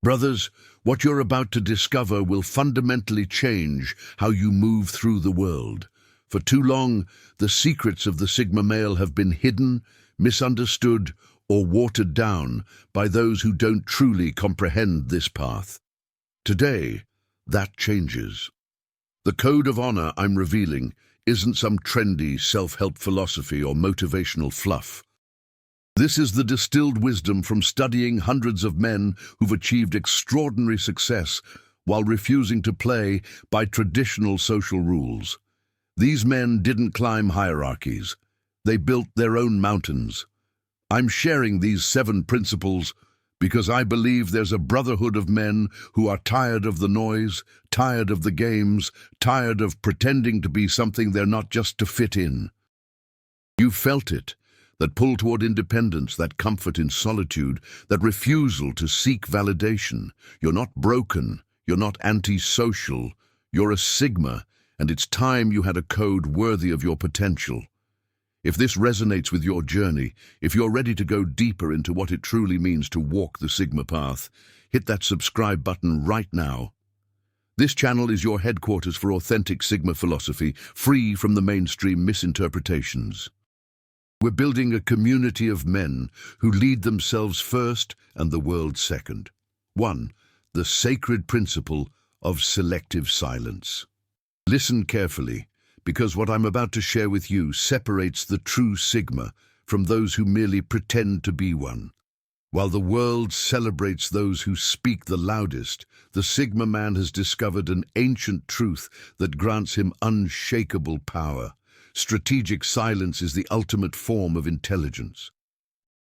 Brothers, what you're about to discover will fundamentally change how you move through the world. For too long, the secrets of the Sigma male have been hidden, misunderstood, or watered down by those who don't truly comprehend this path. Today, that changes. The code of honor I'm revealing isn't some trendy self-help philosophy or motivational fluff. This is the distilled wisdom from studying hundreds of men who've achieved extraordinary success while refusing to play by traditional social rules. These men didn't climb hierarchies. They built their own mountains. I'm sharing these 7 principles because I believe there's a brotherhood of men who are tired of the noise, tired of the games, tired of pretending to be something they're not just to fit in. You felt it. That pull toward independence, that comfort in solitude, that refusal to seek validation. You're not broken, you're not antisocial, you're a Sigma, and it's time you had a code worthy of your potential. If this resonates with your journey, if you're ready to go deeper into what it truly means to walk the Sigma path, hit that subscribe button right now. This channel is your headquarters for authentic Sigma philosophy, free from the mainstream misinterpretations. We're building a community of men who lead themselves first and the world second. 1. The sacred principle of selective silence. Listen carefully, because what I'm about to share with you separates the true Sigma from those who merely pretend to be one. While the world celebrates those who speak the loudest, the Sigma man has discovered an ancient truth that grants him unshakable power. Strategic silence is the ultimate form of intelligence.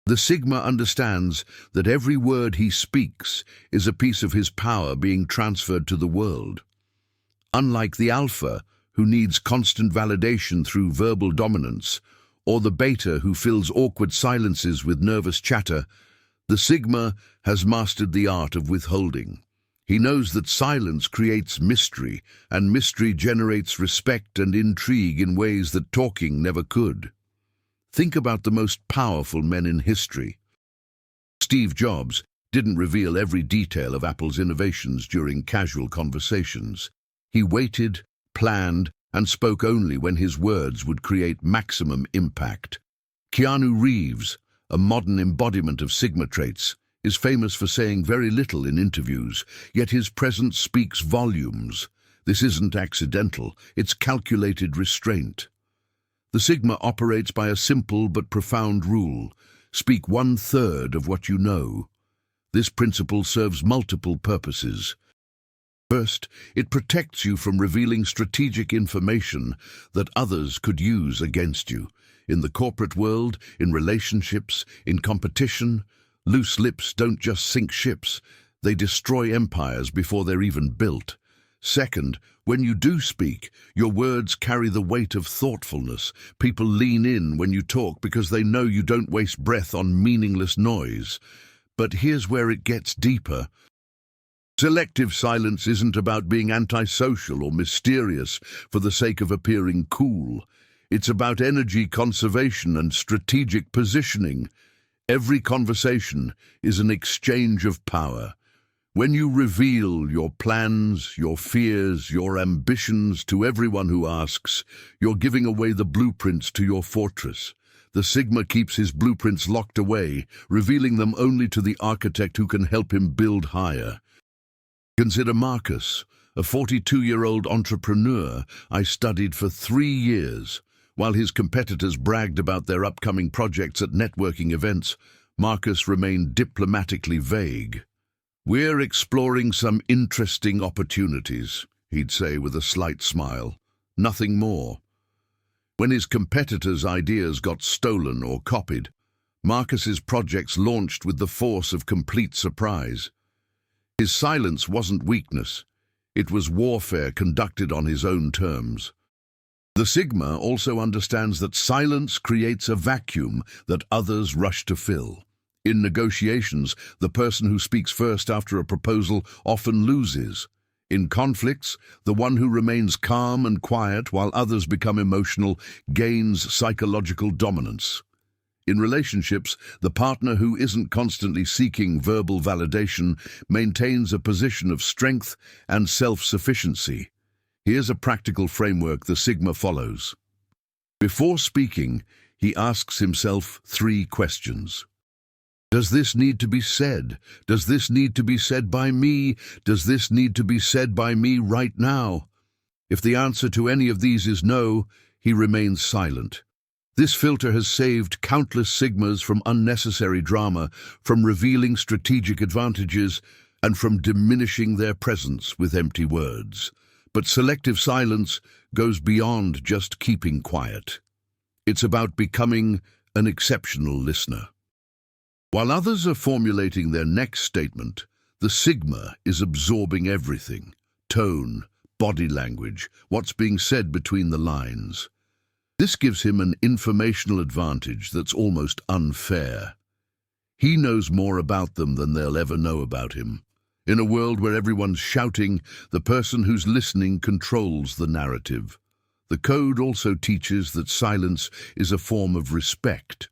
The Sigma understands that every word he speaks is a piece of his power being transferred to the world. Unlike the Alpha, who needs constant validation through verbal dominance, or the Beta who fills awkward silences with nervous chatter, the Sigma has mastered the art of withholding. He knows that silence creates mystery, and mystery generates respect and intrigue in ways that talking never could. Think about the most powerful men in history. Steve Jobs didn't reveal every detail of Apple's innovations during casual conversations. He waited, planned, and spoke only when his words would create maximum impact. Keanu Reeves, a modern embodiment of Sigma traits, is famous for saying very little in interviews, yet his presence speaks volumes. This isn't accidental, it's calculated restraint. The Sigma operates by a simple but profound rule: speak 1/3 of what you know. This principle serves multiple purposes. First, it protects you from revealing strategic information that others could use against you. In the corporate world, in relationships, in competition, loose lips don't just sink ships, they destroy empires before they're even built. Second, when you do speak, your words carry the weight of thoughtfulness. People lean in when you talk because they know you don't waste breath on meaningless noise. But here's where it gets deeper. Selective silence isn't about being antisocial or mysterious for the sake of appearing cool. It's about energy conservation and strategic positioning. Every conversation is an exchange of power. When you reveal your plans, your fears, your ambitions to everyone who asks, you're giving away the blueprints to your fortress. The Sigma keeps his blueprints locked away, revealing them only to the architect who can help him build higher. Consider Marcus, a 42-year-old entrepreneur I studied for 3 years. While his competitors bragged about their upcoming projects at networking events, Marcus remained diplomatically vague. "We're exploring some interesting opportunities," he'd say with a slight smile. Nothing more. When his competitors' ideas got stolen or copied, Marcus's projects launched with the force of complete surprise. His silence wasn't weakness. It was warfare conducted on his own terms. The Sigma also understands that silence creates a vacuum that others rush to fill. In negotiations, the person who speaks first after a proposal often loses. In conflicts, the one who remains calm and quiet while others become emotional gains psychological dominance. In relationships, the partner who isn't constantly seeking verbal validation maintains a position of strength and self-sufficiency. Here's a practical framework the Sigma follows. Before speaking, he asks himself 3 questions. Does this need to be said? Does this need to be said by me? Does this need to be said by me right now? If the answer to any of these is no, he remains silent. This filter has saved countless Sigmas from unnecessary drama, from revealing strategic advantages, and from diminishing their presence with empty words. But selective silence goes beyond just keeping quiet. It's about becoming an exceptional listener. While others are formulating their next statement, the Sigma is absorbing everything: tone, body language, what's being said between the lines. This gives him an informational advantage that's almost unfair. He knows more about them than they'll ever know about him. In a world where everyone's shouting, the person who's listening controls the narrative. The code also teaches that silence is a form of respect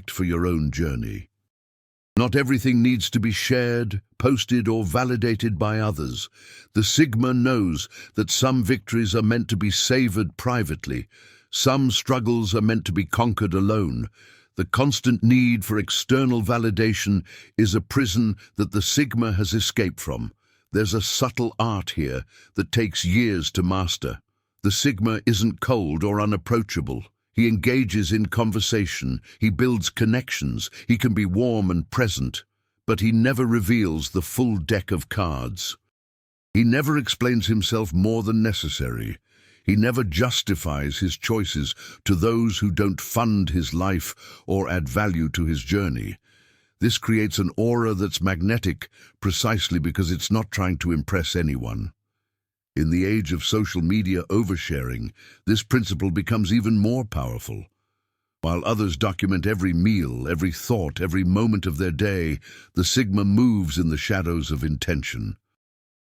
for your own journey. Not everything needs to be shared, posted, or validated by others. The Sigma knows that some victories are meant to be savored privately. Some struggles are meant to be conquered alone. The constant need for external validation is a prison that the Sigma has escaped from. There's a subtle art here that takes years to master. The Sigma isn't cold or unapproachable. He engages in conversation, he builds connections, he can be warm and present, but he never reveals the full deck of cards. He never explains himself more than necessary. He never justifies his choices to those who don't fund his life or add value to his journey. This creates an aura that's magnetic precisely because it's not trying to impress anyone. In the age of social media oversharing, this principle becomes even more powerful. While others document every meal, every thought, every moment of their day, the Sigma moves in the shadows of intention.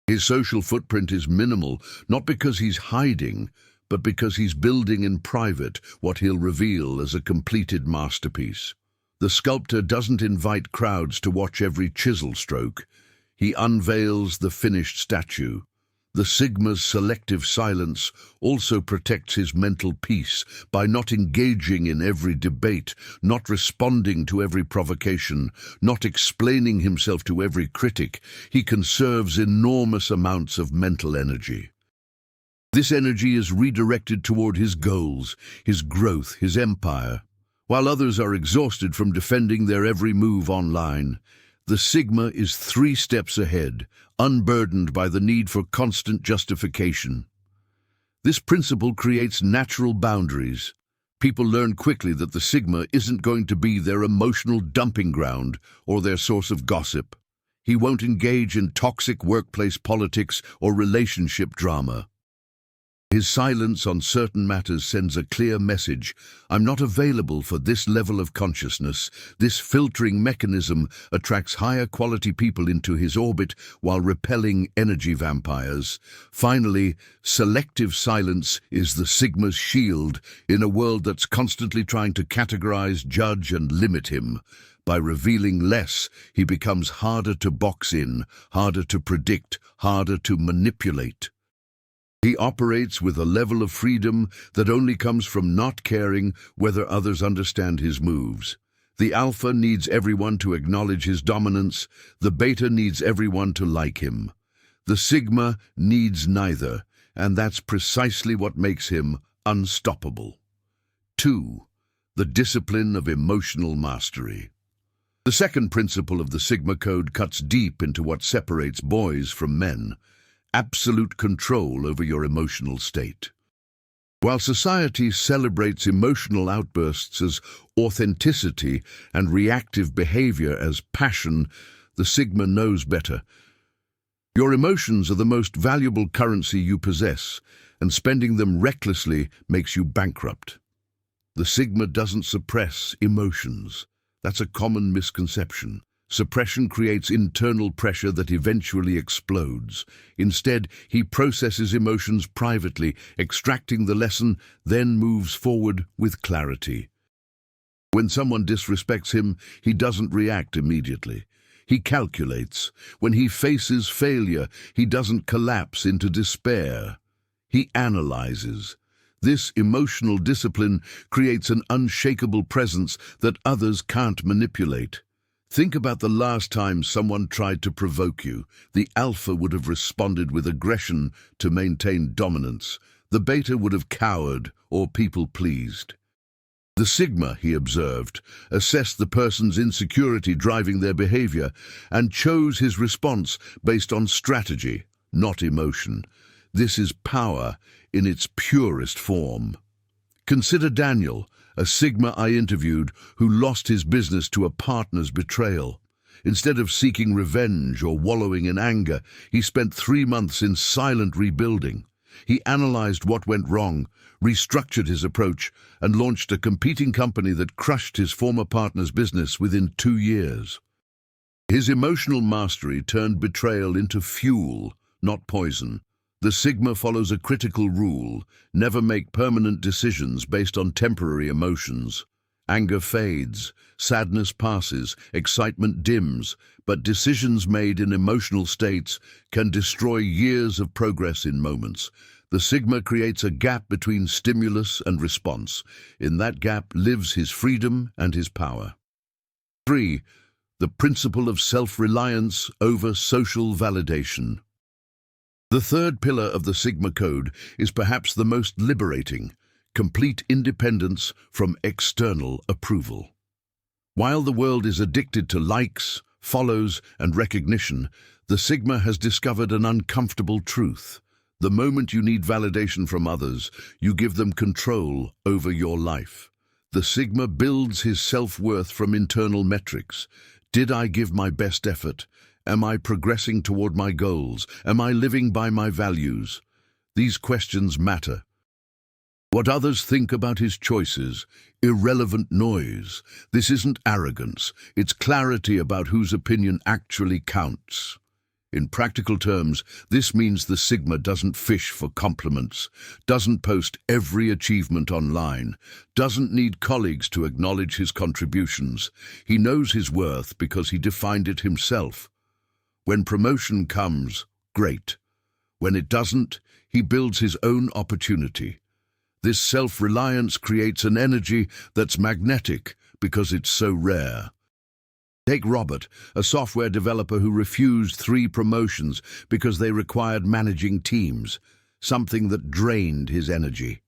His social footprint is minimal, not because he's hiding, but because he's building in private what he'll reveal as a completed masterpiece. The sculptor doesn't invite crowds to watch every chisel stroke. He unveils the finished statue. The Sigma's selective silence also protects his mental peace by not engaging in every debate, not responding to every provocation, not explaining himself to every critic. He conserves enormous amounts of mental energy. This energy is redirected toward his goals, his growth, his empire. While others are exhausted from defending their every move online, the Sigma is 3 steps ahead, unburdened by the need for constant justification. This principle creates natural boundaries. People learn quickly that the Sigma isn't going to be their emotional dumping ground or their source of gossip. He won't engage in toxic workplace politics or relationship drama. His silence on certain matters sends a clear message: I'm not available for this level of consciousness. This filtering mechanism attracts higher quality people into his orbit while repelling energy vampires. Finally, selective silence is the Sigma's shield in a world that's constantly trying to categorize, judge, and limit him. By revealing less, he becomes harder to box in, harder to predict, harder to manipulate. He operates with a level of freedom that only comes from not caring whether others understand his moves. The Alpha needs everyone to acknowledge his dominance. The Beta needs everyone to like him. The Sigma needs neither, and that's precisely what makes him unstoppable. 2. The discipline of emotional mastery. The second principle of the Sigma Code cuts deep into what separates boys from men: absolute control over your emotional state. While society celebrates emotional outbursts as authenticity and reactive behavior as passion, the Sigma knows better. Your emotions are the most valuable currency you possess, and spending them recklessly makes you bankrupt. The Sigma doesn't suppress emotions. That's a common misconception. Suppression creates internal pressure that eventually explodes. Instead, he processes emotions privately, extracting the lesson, then moves forward with clarity. When someone disrespects him, he doesn't react immediately. He calculates. When he faces failure, he doesn't collapse into despair. He analyzes. This emotional discipline creates an unshakable presence that others can't manipulate. Think about the last time someone tried to provoke you. The alpha would have responded with aggression to maintain dominance. The beta would have cowered or people-pleased. The sigma, he observed, assessed the person's insecurity driving their behavior and chose his response based on strategy, not emotion. This is power in its purest form. Consider Daniel, a sigma I interviewed who lost his business to a partner's betrayal. Instead of seeking revenge or wallowing in anger, he spent 3 months in silent rebuilding. He analyzed what went wrong, restructured his approach, and launched a competing company that crushed his former partner's business within 2 years. His emotional mastery turned betrayal into fuel, not poison. The Sigma follows a critical rule: never make permanent decisions based on temporary emotions. Anger fades, sadness passes, excitement dims, but decisions made in emotional states can destroy years of progress in moments. The Sigma creates a gap between stimulus and response. In that gap lives his freedom and his power. 3. The principle of self-reliance over social validation. The third pillar of the Sigma Code is perhaps the most liberating: complete independence from external approval. While the world is addicted to likes, follows, and recognition, the Sigma has discovered an uncomfortable truth. The moment you need validation from others, you give them control over your life. The Sigma builds his self-worth from internal metrics. Did I give my best effort? Am I progressing toward my goals? Am I living by my values? These questions matter. What others think about his choices, irrelevant noise. This isn't arrogance, it's clarity about whose opinion actually counts. In practical terms, this means the Sigma doesn't fish for compliments, doesn't post every achievement online, doesn't need colleagues to acknowledge his contributions. He knows his worth because he defined it himself. When promotion comes, great. When it doesn't, he builds his own opportunity. This self-reliance creates an energy that's magnetic because it's so rare. Take Robert, a software developer who refused 3 promotions because they required managing teams, something that drained his energy.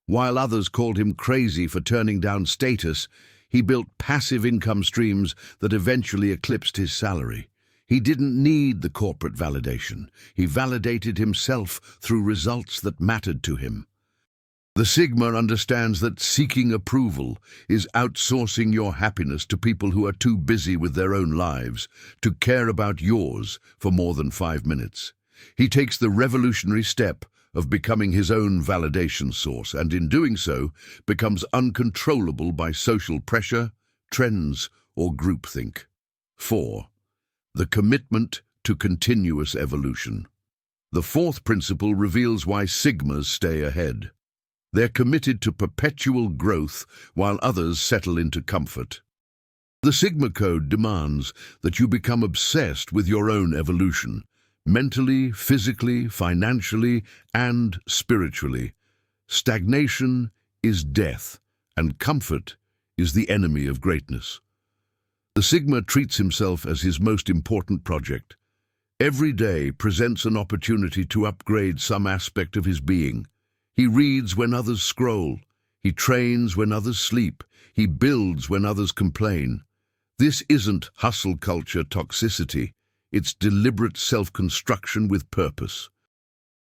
While others called him crazy for turning down status, he built passive income streams that eventually eclipsed his salary. He didn't need the corporate validation. He validated himself through results that mattered to him. The Sigma understands that seeking approval is outsourcing your happiness to people who are too busy with their own lives to care about yours for more than 5 minutes. He takes the revolutionary step of becoming his own validation source, and in doing so becomes uncontrollable by social pressure, trends, or groupthink. 4. The commitment to continuous evolution. The 4th principle reveals why Sigmas stay ahead. They're committed to perpetual growth while others settle into comfort. The Sigma Code demands that you become obsessed with your own evolution, mentally, physically, financially, and spiritually. Stagnation is death, and comfort is the enemy of greatness. The Sigma treats himself as his most important project. Every day presents an opportunity to upgrade some aspect of his being. He reads when others scroll. He trains when others sleep. He builds when others complain. This isn't hustle culture toxicity. It's deliberate self-construction with purpose.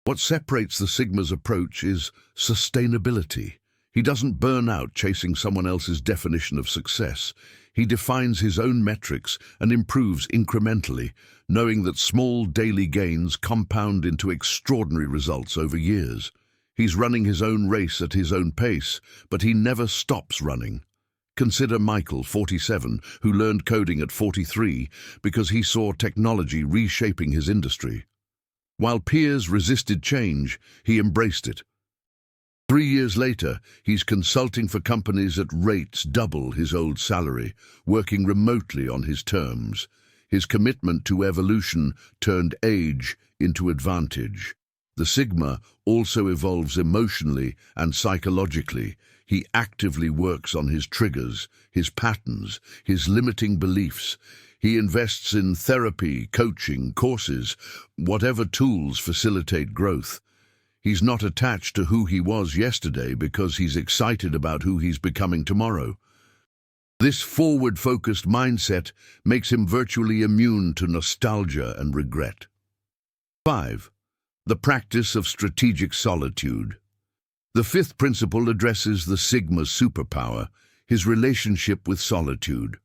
What separates the Sigma's approach is sustainability. He doesn't burn out chasing someone else's definition of success. He defines his own metrics and improves incrementally, knowing that small daily gains compound into extraordinary results over years. He's running his own race at his own pace, but he never stops running. Consider Michael, 47, who learned coding at 43 because he saw technology reshaping his industry. While peers resisted change, he embraced it. 3 years later, he's consulting for companies at rates double his old salary, working remotely on his terms. His commitment to evolution turned age into advantage. The Sigma also evolves emotionally and psychologically. He actively works on his triggers, his patterns, his limiting beliefs. He invests in therapy, coaching, courses, whatever tools facilitate growth. He's not attached to who he was yesterday because he's excited about who he's becoming tomorrow. This forward-focused mindset makes him virtually immune to nostalgia and regret. 5. The practice of strategic solitude. The fifth principle addresses the Sigma's superpower, his relationship with solitude.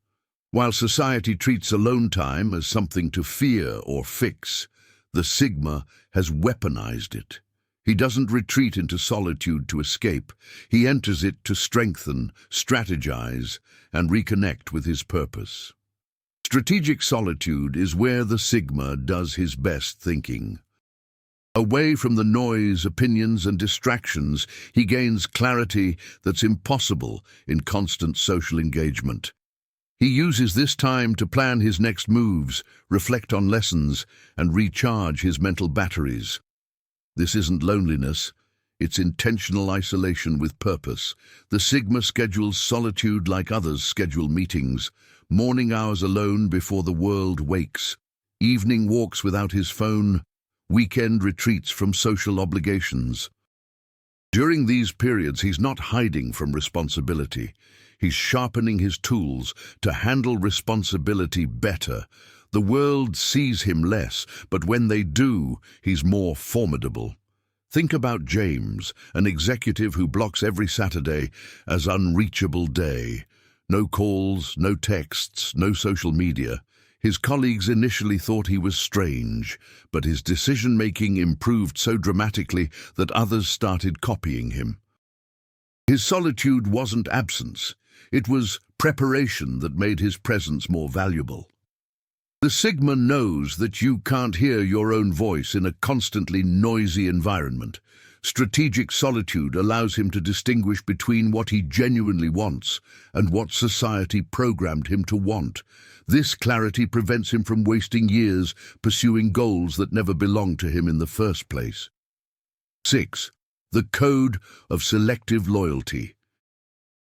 While society treats alone time as something to fear or fix, the Sigma has weaponized it. He doesn't retreat into solitude to escape. He enters it to strengthen, strategize, and reconnect with his purpose. Strategic solitude is where the Sigma does his best thinking. Away from the noise, opinions, and distractions, he gains clarity that's impossible in constant social engagement. He uses this time to plan his next moves, reflect on lessons, and recharge his mental batteries. This isn't loneliness, it's intentional isolation with purpose. The Sigma schedules solitude like others schedule meetings, morning hours alone before the world wakes, evening walks without his phone, weekend retreats from social obligations. During these periods, he's not hiding from responsibility. He's sharpening his tools to handle responsibility better. The world sees him less, but when they do, he's more formidable. Think about James, an executive who blocks every Saturday as unreachable day. No calls, no texts, no social media. His colleagues initially thought he was strange, but his decision-making improved so dramatically that others started copying him. His solitude wasn't absence. It was preparation that made his presence more valuable. The Sigma knows that you can't hear your own voice in a constantly noisy environment. Strategic solitude allows him to distinguish between what he genuinely wants and what society programmed him to want. This clarity prevents him from wasting years pursuing goals that never belonged to him in the first place. 6. The code of selective loyalty.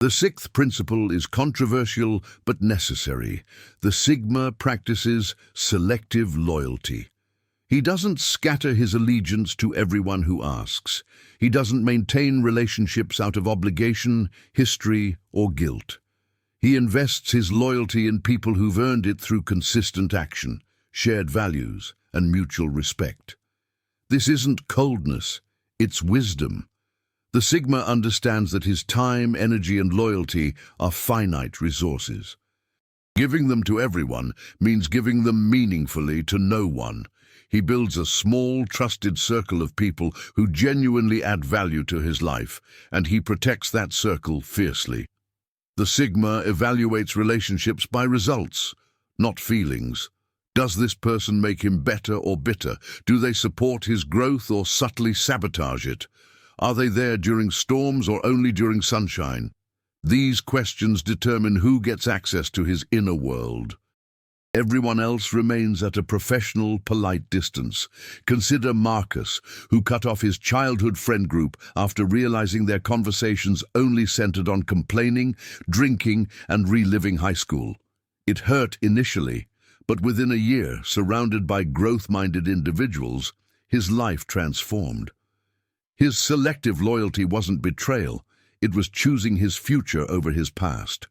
The sixth principle is controversial but necessary. The Sigma practices selective loyalty. He doesn't scatter his allegiance to everyone who asks. He doesn't maintain relationships out of obligation, history, or guilt. He invests his loyalty in people who've earned it through consistent action, shared values, and mutual respect. This isn't coldness, it's wisdom. The Sigma understands that his time, energy, and loyalty are finite resources. Giving them to everyone means giving them meaningfully to no one. He builds a small, trusted circle of people who genuinely add value to his life, and he protects that circle fiercely. The Sigma evaluates relationships by results, not feelings. Does this person make him better or bitter? Do they support his growth or subtly sabotage it? Are they there during storms or only during sunshine? These questions determine who gets access to his inner world. Everyone else remains at a professional, polite distance. Consider Marcus, who cut off his childhood friend group after realizing their conversations only centered on complaining, drinking, and reliving high school. It hurt initially, but within a year, surrounded by growth-minded individuals, his life transformed. His selective loyalty wasn't betrayal, it was choosing his future over his past.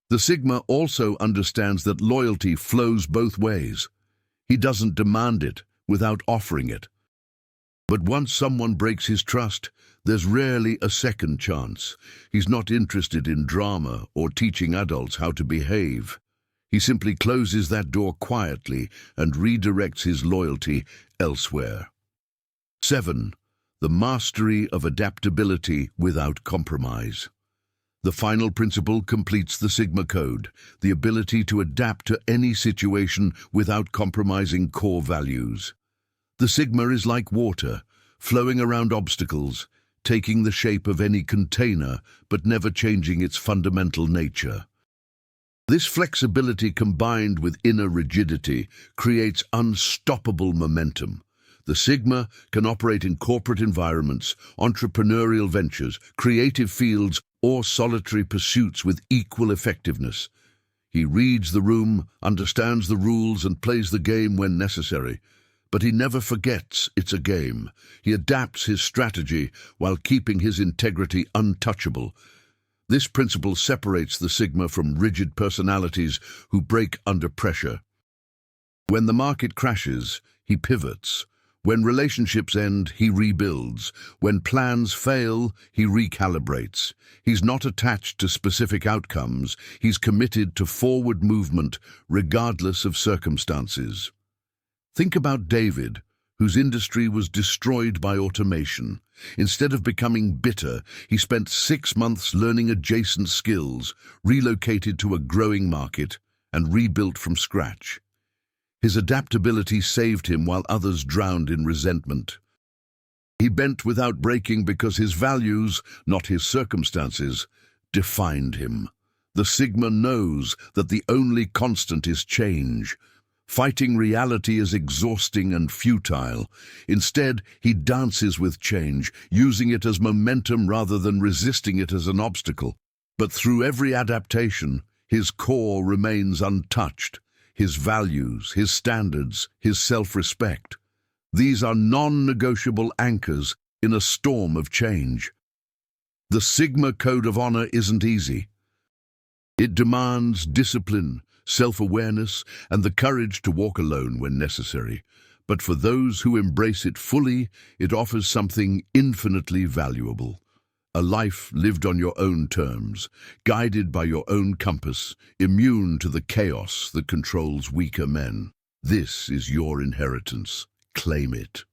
The Sigma also understands that loyalty flows both ways. He doesn't demand it without offering it. But once someone breaks his trust, there's rarely a second chance. He's not interested in drama or teaching adults how to behave. He simply closes that door quietly and redirects his loyalty elsewhere. 7. The mastery of adaptability without compromise. The final principle completes the Sigma code, the ability to adapt to any situation without compromising core values. The Sigma is like water, flowing around obstacles, taking the shape of any container but never changing its fundamental nature. This flexibility combined with inner rigidity creates unstoppable momentum. The Sigma can operate in corporate environments, entrepreneurial ventures, creative fields, or solitary pursuits with equal effectiveness. He reads the room, understands the rules, and plays the game when necessary. But he never forgets it's a game. He adapts his strategy while keeping his integrity untouchable. This principle separates the Sigma from rigid personalities who break under pressure. When the market crashes, he pivots. When relationships end, he rebuilds. When plans fail, he recalibrates. He's not attached to specific outcomes. He's committed to forward movement, regardless of circumstances. Think about David, whose industry was destroyed by automation. Instead of becoming bitter, he spent 6 months learning adjacent skills, relocated to a growing market, and rebuilt from scratch. His adaptability saved him while others drowned in resentment. He bent without breaking because his values, not his circumstances, defined him. The Sigma knows that the only constant is change. Fighting reality is exhausting and futile. Instead, he dances with change, using it as momentum rather than resisting it as an obstacle. But through every adaptation, his core remains untouched. His values, his standards, his self-respect. These are non-negotiable anchors in a storm of change. The Sigma Code of Honor isn't easy. It demands discipline, self-awareness, and the courage to walk alone when necessary. But for those who embrace it fully, it offers something infinitely valuable. A life lived on your own terms, guided by your own compass, immune to the chaos that controls weaker men. This is your inheritance. Claim it.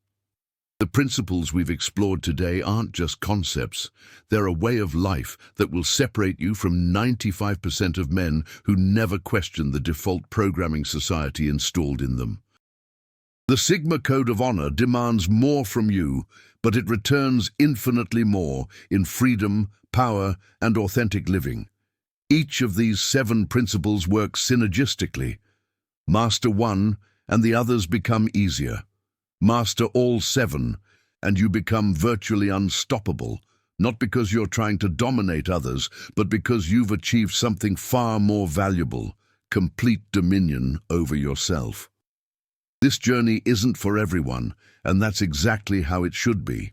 The principles we've explored today aren't just concepts. They're a way of life that will separate you from 95% of men who never question the default programming society installed in them. The Sigma Code of Honor demands more from you, but it returns infinitely more in freedom, power, and authentic living. Each of these 7 principles works synergistically. Master one, and the others become easier. Master all 7, and you become virtually unstoppable, not because you're trying to dominate others, but because you've achieved something far more valuable, complete dominion over yourself. This journey isn't for everyone, and that's exactly how it should be.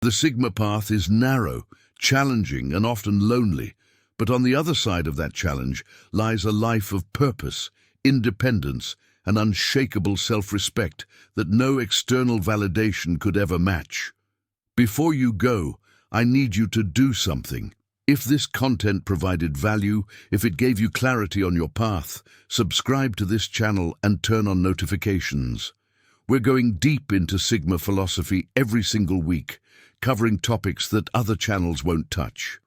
The Sigma path is narrow, challenging, and often lonely, but on the other side of that challenge lies a life of purpose, independence, and unshakable self-respect that no external validation could ever match. Before you go, I need you to do something. If this content provided value, if it gave you clarity on your path, subscribe to this channel and turn on notifications. We're going deep into Sigma philosophy every single week, covering topics that other channels won't touch.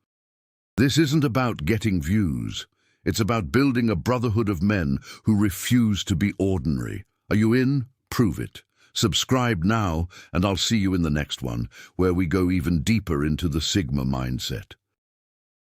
This isn't about getting views. It's about building a brotherhood of men who refuse to be ordinary. Are you in? Prove it. Subscribe now, and I'll see you in the next one, where we go even deeper into the Sigma mindset.